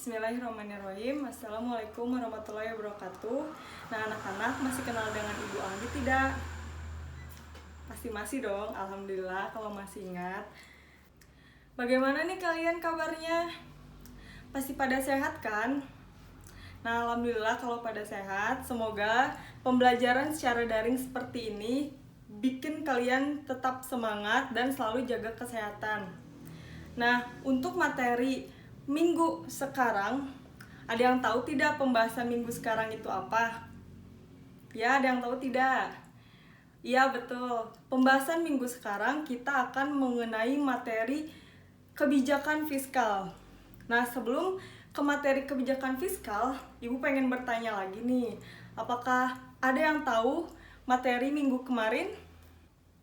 Bismillahirrahmanirrahim. Assalamualaikum warahmatullahi wabarakatuh. Nah, anak-anak masih kenal dengan Ibu Anggi tidak? Pasti masih dong, alhamdulillah kalau masih ingat. Bagaimana nih kalian kabarnya? Pasti pada sehat kan? Nah, alhamdulillah kalau pada sehat. Semoga pembelajaran secara daring seperti ini bikin kalian tetap semangat dan selalu jaga kesehatan. Nah, untuk materi minggu sekarang, ada yang tahu tidak pembahasan minggu sekarang itu apa? Ya, ada yang tahu tidak? Ya, betul. Pembahasan minggu sekarang kita akan mengenai materi kebijakan fiskal. Nah, sebelum ke materi kebijakan fiskal, Ibu pengen bertanya lagi nih. Apakah ada yang tahu materi minggu kemarin?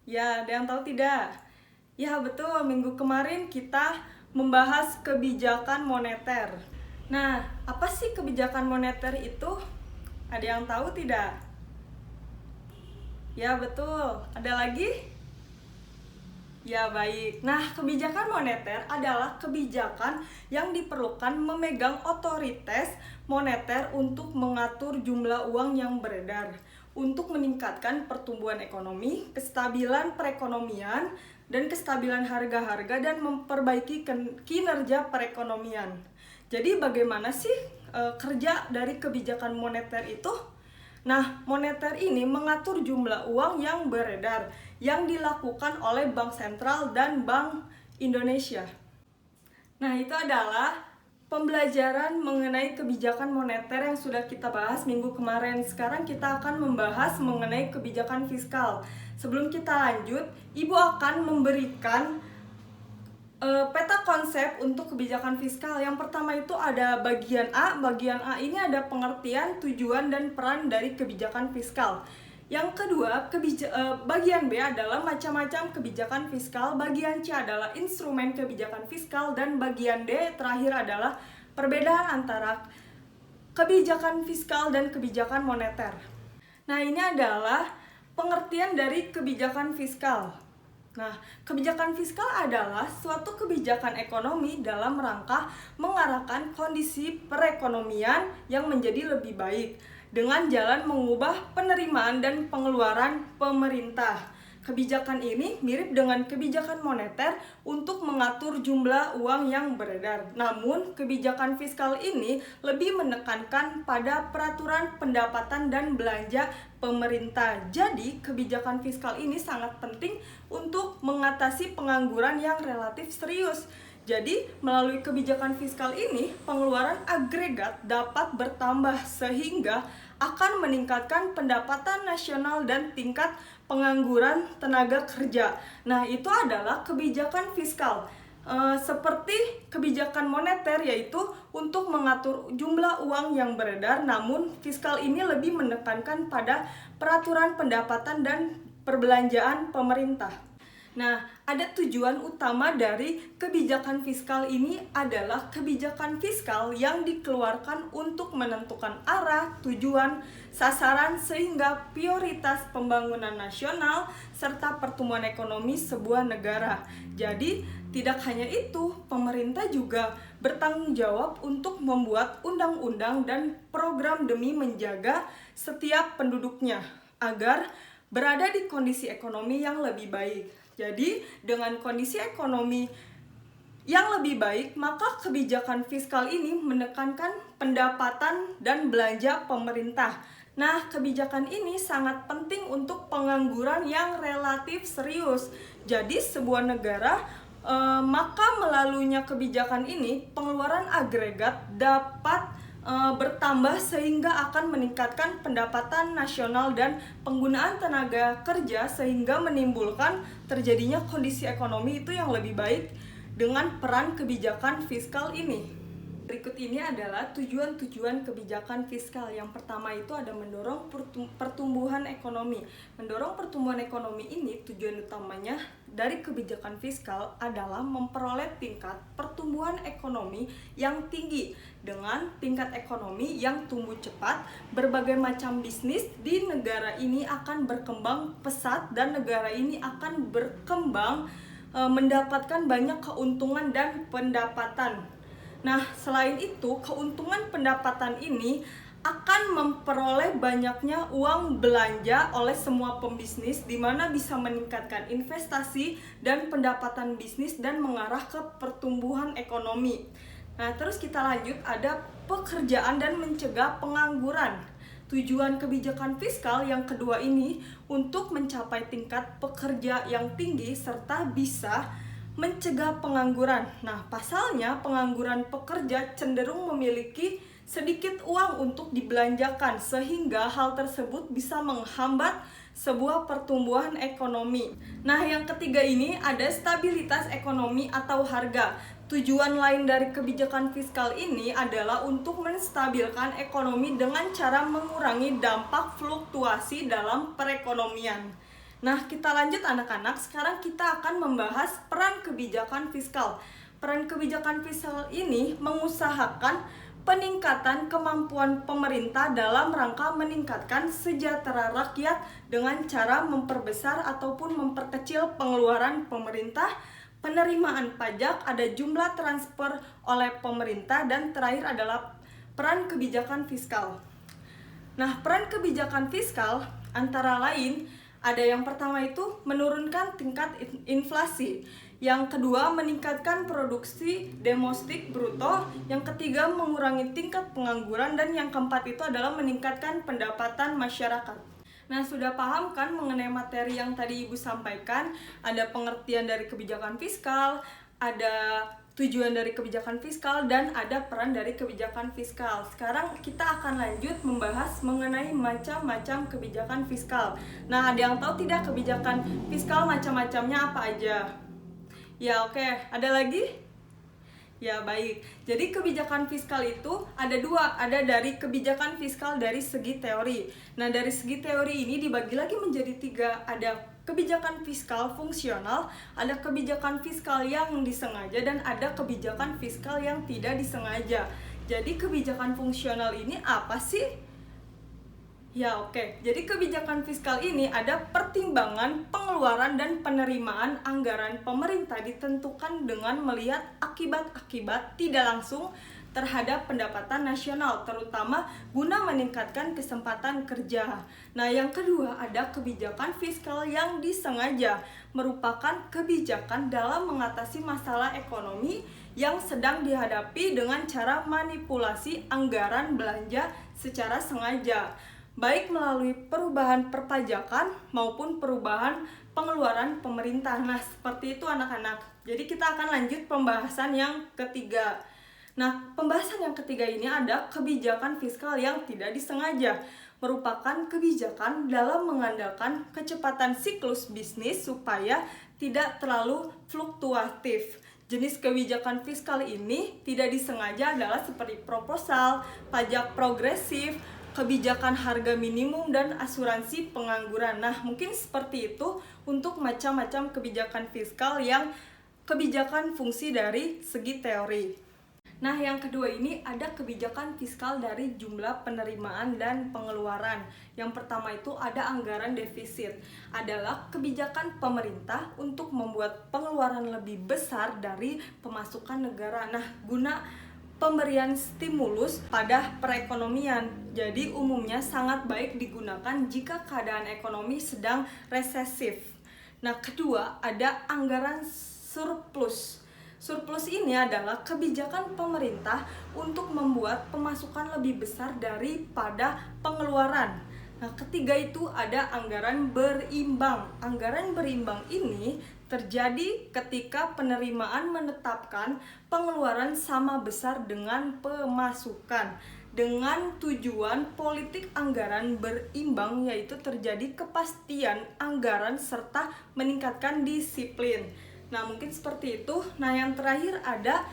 Ya, ada yang tahu tidak? Ya, betul. Minggu kemarin kita membahas kebijakan moneter. Nah, apa sih kebijakan moneter itu? Ada yang tahu tidak? Ya, betul. Ada lagi? Ya, baik. Nah, kebijakan moneter adalah kebijakan yang diperlukan memegang otoritas moneter untuk mengatur jumlah uang yang beredar, untuk meningkatkan pertumbuhan ekonomi, kestabilan perekonomian, dan kestabilan harga-harga, dan memperbaiki kinerja perekonomian. Jadi bagaimana sih kerja dari kebijakan moneter itu? Nah, moneter ini mengatur jumlah uang yang beredar yang dilakukan oleh Bank Sentral dan Bank Indonesia. Nah, itu adalah pembelajaran mengenai kebijakan moneter yang sudah kita bahas minggu kemarin. Sekarang kita akan membahas mengenai kebijakan fiskal. Sebelum kita lanjut, Ibu akan memberikan peta konsep untuk kebijakan fiskal. Yang pertama itu ada bagian A. Bagian A ini ada pengertian, tujuan, dan peran dari kebijakan fiskal. Yang kedua, bagian B adalah macam-macam kebijakan fiskal. Bagian C adalah instrumen kebijakan fiskal. Dan bagian D terakhir adalah perbedaan antara kebijakan fiskal dan kebijakan moneter. Nah, ini adalah pengertian dari kebijakan fiskal. Nah, kebijakan fiskal adalah suatu kebijakan ekonomi dalam rangka mengarahkan kondisi perekonomian yang menjadi lebih baik dengan jalan mengubah penerimaan dan pengeluaran pemerintah. Kebijakan ini mirip dengan kebijakan moneter untuk mengatur jumlah uang yang beredar. Namun, kebijakan fiskal ini lebih menekankan pada peraturan pendapatan dan belanja pemerintah. Jadi, kebijakan fiskal ini sangat penting untuk mengatasi pengangguran yang relatif serius. Jadi, melalui kebijakan fiskal ini, pengeluaran agregat dapat bertambah sehingga akan meningkatkan pendapatan nasional dan tingkat pengangguran tenaga kerja. Nah, itu adalah kebijakan fiskal. Seperti kebijakan moneter, yaitu untuk mengatur jumlah uang yang beredar, namun fiskal ini lebih menekankan pada peraturan pendapatan dan perbelanjaan pemerintah. Nah, ada tujuan utama dari kebijakan fiskal ini adalah kebijakan fiskal yang dikeluarkan untuk menentukan arah, tujuan, sasaran, sehingga prioritas pembangunan nasional serta pertumbuhan ekonomi sebuah negara. Jadi, tidak hanya itu, pemerintah juga bertanggung jawab untuk membuat undang-undang dan program demi menjaga setiap penduduknya agar berada di kondisi ekonomi yang lebih baik. Jadi, dengan kondisi ekonomi yang lebih baik, maka kebijakan fiskal ini menekankan pendapatan dan belanja pemerintah. Nah, kebijakan ini sangat penting untuk pengangguran yang relatif serius. Jadi, sebuah negara maka melaluinya kebijakan ini, pengeluaran agregat dapat bertambah sehingga akan meningkatkan pendapatan nasional dan penggunaan tenaga kerja sehingga menimbulkan terjadinya kondisi ekonomi itu yang lebih baik dengan peran kebijakan fiskal ini. Berikut ini adalah tujuan-tujuan kebijakan fiskal. Yang pertama itu ada mendorong pertumbuhan ekonomi. Mendorong pertumbuhan ekonomi ini tujuan utamanya dari kebijakan fiskal adalah memperoleh tingkat pertumbuhan ekonomi yang tinggi. Dengan tingkat ekonomi yang tumbuh cepat, berbagai macam bisnis di negara ini akan berkembang pesat dan negara ini akan berkembang mendapatkan banyak keuntungan dan pendapatan. Nah, selain itu, keuntungan pendapatan ini akan memperoleh banyaknya uang belanja oleh semua pembisnis, di mana bisa meningkatkan investasi dan pendapatan bisnis dan mengarah ke pertumbuhan ekonomi. Nah, terus kita lanjut, ada pekerjaan dan mencegah pengangguran. Tujuan kebijakan fiskal yang kedua ini untuk mencapai tingkat pekerja yang tinggi serta bisa mencegah pengangguran. Nah, pasalnya pengangguran pekerja cenderung memiliki sedikit uang untuk dibelanjakan, sehingga hal tersebut bisa menghambat sebuah pertumbuhan ekonomi. Nah, yang ketiga ini ada stabilitas ekonomi atau harga. Tujuan lain dari kebijakan fiskal ini adalah untuk menstabilkan ekonomi dengan cara mengurangi dampak fluktuasi dalam perekonomian. Nah, kita lanjut anak-anak. Sekarang kita akan membahas peran kebijakan fiskal. Peran kebijakan fiskal ini mengusahakan peningkatan kemampuan pemerintah dalam rangka meningkatkan sejahtera rakyat dengan cara memperbesar ataupun memperkecil pengeluaran pemerintah, penerimaan pajak, ada jumlah transfer oleh pemerintah, dan terakhir adalah peran kebijakan fiskal. Nah, peran kebijakan fiskal antara lain ada yang pertama itu menurunkan tingkat inflasi, yang kedua meningkatkan produksi domestik bruto, yang ketiga mengurangi tingkat pengangguran, dan yang keempat itu adalah meningkatkan pendapatan masyarakat. Nah, sudah paham kan mengenai materi yang tadi Ibu sampaikan? Ada pengertian dari kebijakan fiskal, ada tujuan dari kebijakan fiskal, dan ada peran dari kebijakan fiskal. Sekarang kita akan lanjut membahas mengenai macam-macam kebijakan fiskal. Nah, ada yang tahu tidak kebijakan fiskal macam-macamnya apa aja? Ya, oke. Ada lagi? Ya, baik. Jadi kebijakan fiskal itu ada dua, ada dari kebijakan fiskal dari segi teori. Nah, dari segi teori ini dibagi lagi menjadi tiga. Ada kebijakan fiskal fungsional, ada kebijakan fiskal yang disengaja, dan ada kebijakan fiskal yang tidak disengaja. Jadi kebijakan fungsional ini apa sih? Ya, oke. Jadi kebijakan fiskal ini ada pertimbangan pengeluaran dan penerimaan anggaran pemerintah ditentukan dengan melihat akibat-akibat tidak langsung terhadap pendapatan nasional, terutama guna meningkatkan kesempatan kerja. Nah, yang kedua ada kebijakan fiskal yang disengaja, merupakan kebijakan dalam mengatasi masalah ekonomi yang sedang dihadapi dengan cara manipulasi anggaran belanja secara sengaja, baik melalui perubahan perpajakan maupun perubahan pengeluaran pemerintah. Nah, seperti itu anak-anak. Jadi kita akan lanjut pembahasan yang ketiga. Nah, pembahasan yang ketiga ini ada kebijakan fiskal yang tidak disengaja, merupakan kebijakan dalam mengandalkan kecepatan siklus bisnis supaya tidak terlalu fluktuatif. Jenis kebijakan fiskal ini tidak disengaja adalah seperti proposal, pajak progresif, kebijakan harga minimum, dan asuransi pengangguran. Nah, mungkin seperti itu untuk macam-macam kebijakan fiskal yang kebijakan fungsi dari segi teori. Nah, yang kedua ini ada kebijakan fiskal dari jumlah penerimaan dan pengeluaran. Yang pertama itu ada anggaran defisit. Adalah kebijakan pemerintah untuk membuat pengeluaran lebih besar dari pemasukan negara. Nah, guna pemberian stimulus pada perekonomian. Jadi umumnya sangat baik digunakan jika keadaan ekonomi sedang resesif. Nah, kedua ada anggaran surplus. Surplus ini adalah kebijakan pemerintah untuk membuat pemasukan lebih besar daripada pengeluaran. Nah, ketiga itu ada anggaran berimbang. Anggaran berimbang ini terjadi ketika penerimaan menetapkan pengeluaran sama besar dengan pemasukan, dengan tujuan politik anggaran berimbang, yaitu terjadi kepastian anggaran serta meningkatkan disiplin. Nah, mungkin seperti itu. Nah, yang terakhir ada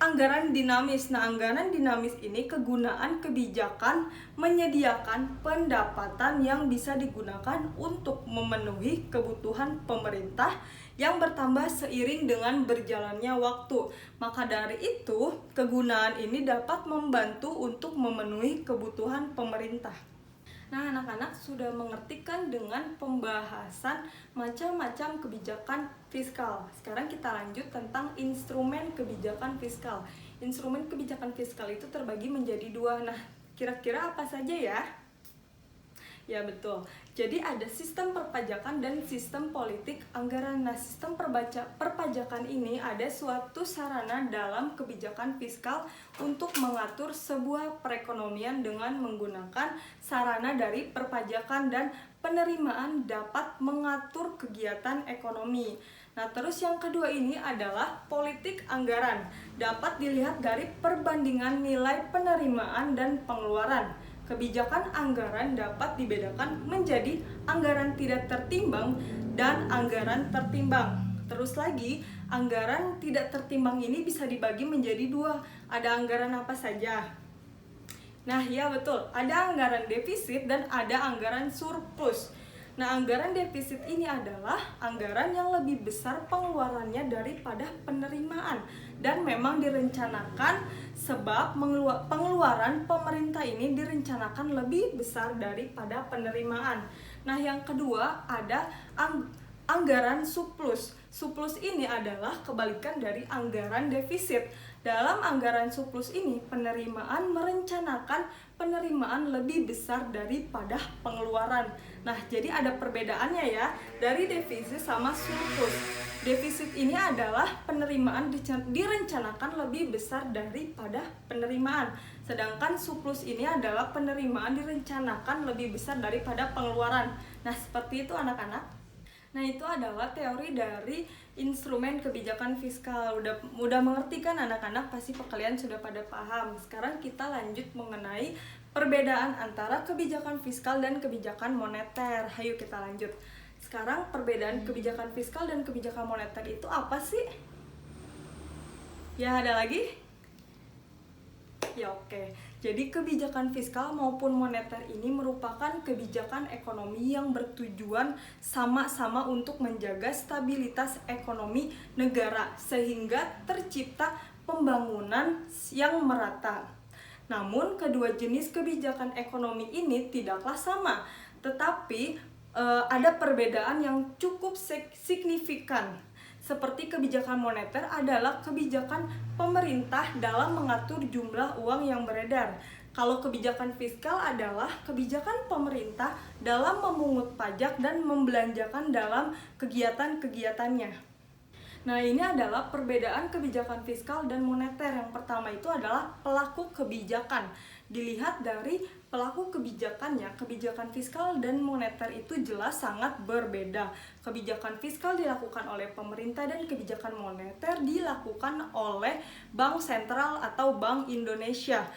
anggaran dinamis. Nah, anggaran dinamis ini kegunaan kebijakan menyediakan pendapatan yang bisa digunakan untuk memenuhi kebutuhan pemerintah yang bertambah seiring dengan berjalannya waktu. Maka dari itu, kegunaan ini dapat membantu untuk memenuhi kebutuhan pemerintah. Nah, anak-anak sudah mengerti kan dengan pembahasan macam-macam kebijakan fiskal. Sekarang kita lanjut tentang instrumen kebijakan fiskal. instrumen kebijakan fiskal itu terbagi menjadi dua. Nah, kira-kira apa saja ya? Ya betul, jadi ada sistem perpajakan dan sistem politik anggaran. Nah, sistem perpajakan ini ada suatu sarana dalam kebijakan fiskal untuk mengatur sebuah perekonomian dengan menggunakan sarana dari perpajakan, dan penerimaan dapat mengatur kegiatan ekonomi. Nah, terus yang kedua ini adalah politik anggaran, dapat dilihat dari perbandingan nilai penerimaan dan pengeluaran. Kebijakan anggaran dapat dibedakan menjadi anggaran tidak tertimbang dan anggaran tertimbang. Terus lagi, anggaran tidak tertimbang ini bisa dibagi menjadi dua. Ada anggaran apa saja? Nah, ya betul, ada anggaran defisit dan ada anggaran surplus. Nah, anggaran defisit ini adalah anggaran yang lebih besar pengeluarannya daripada penerimaan, dan memang direncanakan sebab pengeluaran pemerintah ini direncanakan lebih besar daripada penerimaan. Nah, yang kedua ada anggaran surplus. Surplus ini adalah kebalikan dari anggaran defisit. Dalam anggaran surplus ini, penerimaan merencanakan penerimaan lebih besar daripada pengeluaran. Nah, jadi ada perbedaannya ya dari defisit sama surplus. Defisit ini adalah penerimaan direncanakan lebih besar daripada penerimaan. Sedangkan surplus ini adalah penerimaan direncanakan lebih besar daripada pengeluaran. Nah, seperti itu anak-anak. Nah, itu adalah teori dari instrumen kebijakan fiskal. Udah mengerti kan anak-anak? Pasti kalian sudah pada paham. Sekarang kita lanjut mengenai perbedaan antara kebijakan fiskal dan kebijakan moneter. Ayo kita lanjut. Sekarang perbedaan kebijakan fiskal dan kebijakan moneter itu apa sih? Ya, ada lagi? Ya, oke. Jadi kebijakan fiskal maupun moneter ini merupakan kebijakan ekonomi yang bertujuan sama-sama untuk menjaga stabilitas ekonomi negara sehingga tercipta pembangunan yang merata. Namun kedua jenis kebijakan ekonomi ini tidaklah sama, tetapi ada perbedaan yang cukup signifikan. Seperti kebijakan moneter adalah kebijakan pemerintah dalam mengatur jumlah uang yang beredar. Kalau kebijakan fiskal adalah kebijakan pemerintah dalam memungut pajak dan membelanjakan dalam kegiatan-kegiatannya. Nah, ini adalah perbedaan kebijakan fiskal dan moneter. Yang pertama itu adalah pelaku kebijakan. Dilihat dari pelaku kebijakannya, kebijakan fiskal dan moneter itu jelas sangat berbeda. Kebijakan fiskal dilakukan oleh pemerintah dan kebijakan moneter dilakukan oleh Bank Sentral atau Bank Indonesia.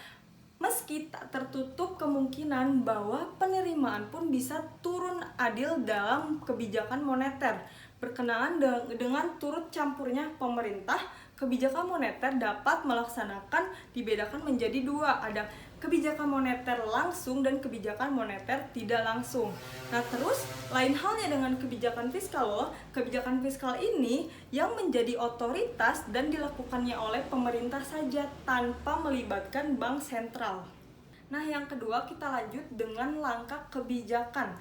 Meski tak tertutup kemungkinan bahwa penerimaan pun bisa turun adil dalam kebijakan moneter. Berkenaan dengan turut campurnya pemerintah, kebijakan moneter dapat melaksanakan dibedakan menjadi dua. Ada kebijakan moneter langsung dan kebijakan moneter tidak langsung. Nah, terus lain halnya dengan kebijakan fiskal loh. Kebijakan fiskal ini yang menjadi otoritas dan dilakukannya oleh pemerintah saja tanpa melibatkan bank sentral. Nah, yang kedua kita lanjut dengan langkah kebijakan.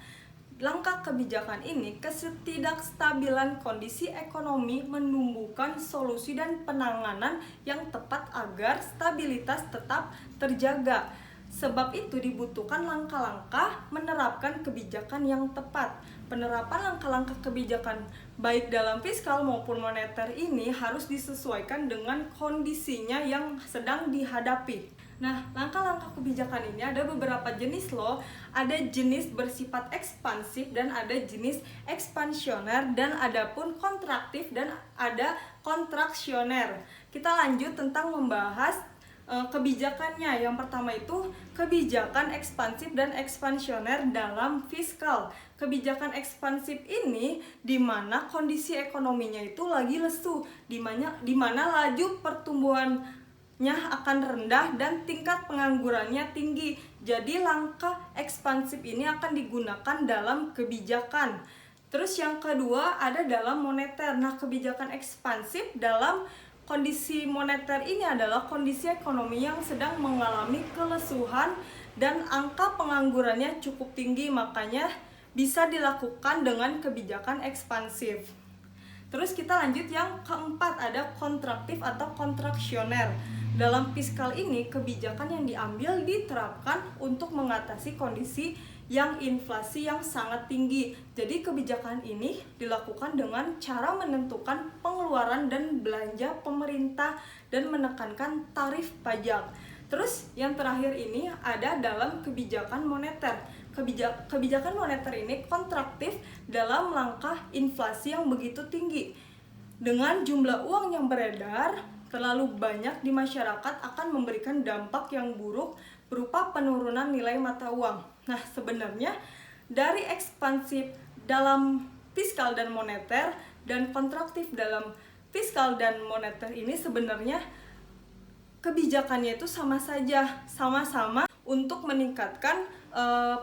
Langkah kebijakan ini ketidakstabilan kondisi ekonomi menumbuhkan solusi dan penanganan yang tepat agar stabilitas tetap terjaga. Sebab itu dibutuhkan langkah-langkah menerapkan kebijakan yang tepat. Penerapan langkah-langkah kebijakan baik dalam fiskal maupun moneter ini harus disesuaikan dengan kondisinya yang sedang dihadapi. Nah, langkah-langkah kebijakan ini ada beberapa jenis loh. Ada jenis bersifat ekspansif dan ada jenis ekspansioner, dan ada pun kontraktif dan ada kontraksioner. Kita lanjut tentang membahas kebijakannya. Yang pertama itu kebijakan ekspansif dan ekspansioner dalam fiskal. Kebijakan ekspansif ini di mana kondisi ekonominya itu lagi lesu, di mana laju pertumbuhannya akan rendah dan tingkat penganggurannya tinggi. Jadi langkah ekspansif ini akan digunakan dalam kebijakan. Terus yang kedua ada dalam moneter. Nah, kebijakan ekspansif dalam kondisi moneter ini adalah kondisi ekonomi yang sedang mengalami kelesuhan dan angka penganggurannya cukup tinggi, makanya bisa dilakukan dengan kebijakan ekspansif. Terus kita lanjut yang keempat, ada kontraktif atau kontraksioner. Dalam fiskal ini, kebijakan yang diambil diterapkan untuk mengatasi kondisi yang inflasi yang sangat tinggi. Jadi kebijakan ini dilakukan dengan cara menentukan pengeluaran dan belanja pemerintah dan menekankan tarif pajak. Terus yang terakhir ini ada dalam kebijakan moneter. Kebijakan moneter ini kontraktif dalam langkah inflasi yang begitu tinggi. Dengan jumlah uang yang beredar terlalu banyak di masyarakat akan memberikan dampak yang buruk berupa penurunan nilai mata uang. Nah, sebenarnya dari ekspansif dalam fiskal dan moneter dan kontraktif dalam fiskal dan moneter ini sebenarnya kebijakannya itu sama saja, sama-sama untuk meningkatkan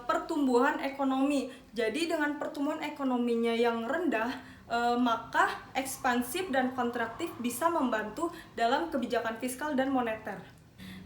pertumbuhan ekonomi. Jadi dengan pertumbuhan ekonominya yang rendah, maka ekspansif dan kontraktif bisa membantu dalam kebijakan fiskal dan moneter.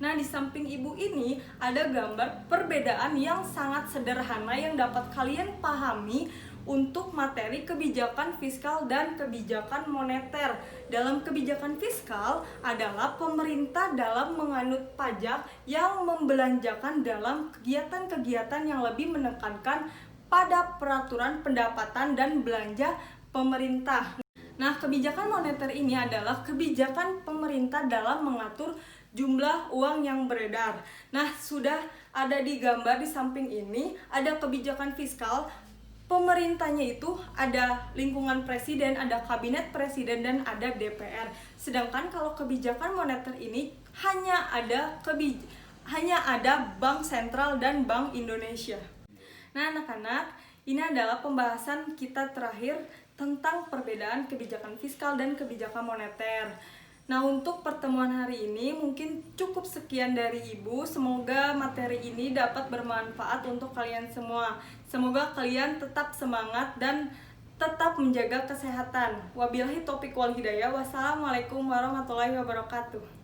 Nah, di samping ibu ini ada gambar perbedaan yang sangat sederhana yang dapat kalian pahami untuk materi kebijakan fiskal dan kebijakan moneter. Dalam kebijakan fiskal adalah pemerintah dalam menganut pajak yang membelanjakan dalam kegiatan-kegiatan yang lebih menekankan pada peraturan pendapatan dan belanja pemerintah. Nah, kebijakan moneter ini adalah kebijakan pemerintah dalam mengatur jumlah uang yang beredar. Nah, sudah ada di gambar di samping ini, ada kebijakan fiskal. Pemerintahnya itu ada lingkungan presiden, ada kabinet presiden, dan ada DPR. Sedangkan kalau kebijakan moneter ini hanya ada Bank Sentral dan Bank Indonesia. Nah, anak-anak, ini adalah pembahasan kita terakhir tentang perbedaan kebijakan fiskal dan kebijakan moneter. Nah, untuk pertemuan hari ini mungkin cukup sekian dari Ibu. Semoga materi ini dapat bermanfaat untuk kalian semua. Semoga kalian tetap semangat dan tetap menjaga kesehatan. Wabillahi taufiq wal hidayah. Wassalamualaikum warahmatullahi wabarakatuh.